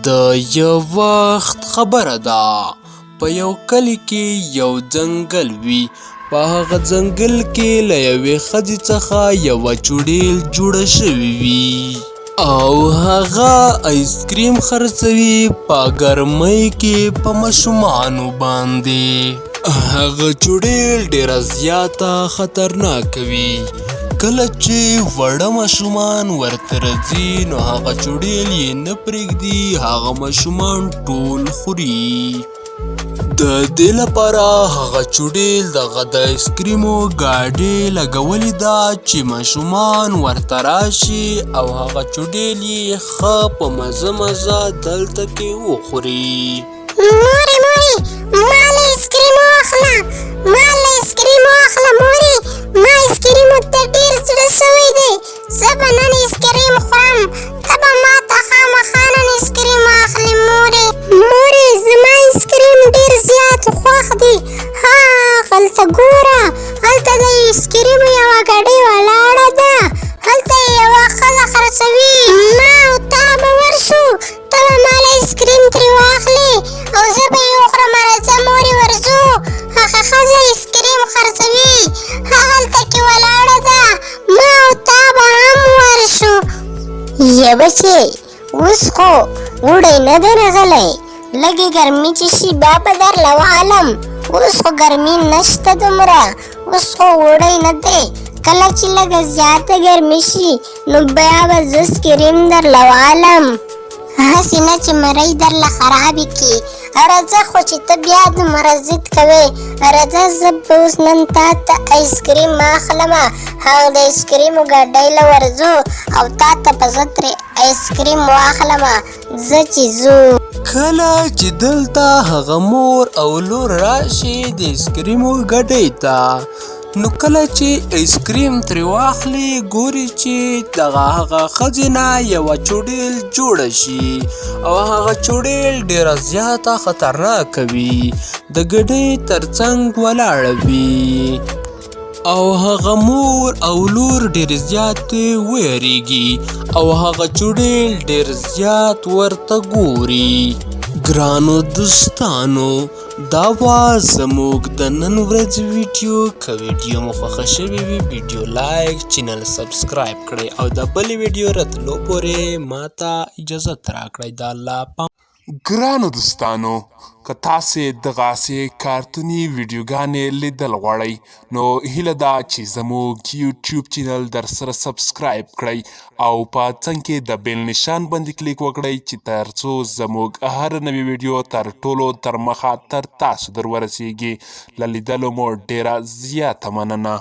د یو وخت خبره ده په یو کلي کې یو ځنګل وي. په هغه ځنګل کې له یوې ښځې څخه یوه چوډیل جوړه شوې وي او هغه آیسکریم خرڅوي په ګرمۍ کې په ماشومانو باندې. هغه چوډیل ډیره زیاته خطرناکه وي. کله چې وړه ماشومان ورته راځي نو هغه چوډیل یې نه پرېږدي، هغه ماشومان ټول خوري. د دې لپاره هغه چوډیل دغه د آیسکریمو ګاډۍ لګولې ده چې ماشومان ورته راشي او هغه چوډیل یې ښه په مزه مزه دلته کې وخوري. مورې ما له آیسکریم واخله، مورې ما آیسکریمو ته ډېر زړه سوی دی. زه به نن آیسکریم خورم، ته به ما ته خامخا نن آیسکریم واخلې. مورې زما آیسکریم ډېر زیات خوښ دی. هلته ګوره، هلته د آیسکریمو یوه ګاډۍ ولاړه ده، هلته یې یوه ښځه خرڅوي. ما او تا به ورشو، ته به ما له آیسکریم ترې واخلې او زه به یې وخورم. راځه مورې ورځو، هغه ښځه آیسکریم خرڅوي، هلته کې ولاړه ده، ما او تا به هم ورشو. یا بچې اوس خو اوړی نه دی راغلی، لږې ګرمي چې شي بیا به درله وهلم. اوس خو ګرمي نشته دومره، اوس خو اوړی نه دی. کله چې لږه زیاته ګرمي شي نو بیا به زه آیسکریم درله وهلم، هسې نه چې مرۍ درله خرابې کړي. راځه خو چې ته بیا دومره ضد کوې، راځه زه به اوس نن تا ته آیسکریم اخلم، هغه د آیسکریمو ګاډۍ له ورځو او تا ته به زه ترې آیسکریم واخلم. زه چې ځو کله چې دلته هغه مور او لور راشي د آیسکریمو ګاډۍ ته، نو کله چې آیسکریم ترې واخلي ګوري چې دغه هغه ښځې نه یوه چوډیل جوړه شي او هغه چوډیل ډیره زیاته خطرناکه وي، د ګاډۍ تر څنګ ولاړه وي او هغه مور او لور ډېر زیات ویریږي او هغه چوډیل ډېر زیات ورته ګوري. ګرانو دوستانو، دا وه زموږ د نن ورځې ویډیو. که ویډیو مو خوښه شوې وي ویډیو لایک، چینل سبسکرایب کړئ او د بلې ویډیو راتلو پورې ماته اجازت راکړئ. د الله پام. ګرانو دوستانو، که تاسې دغسې کارتوني ویډیوګانې لیدل غواړئ نو هیله ده چې زموږ یوټیوب چینل در سره سبسکرایب کړئ او په څنګ کې د بیل نشان باندې کلیک وکړئ چې تر څو زموږ هر نوې ویډیو تر ټولو تر مخه تر تاسو در ورسیږي. له لیدلو مو ډیره زیاته مننه.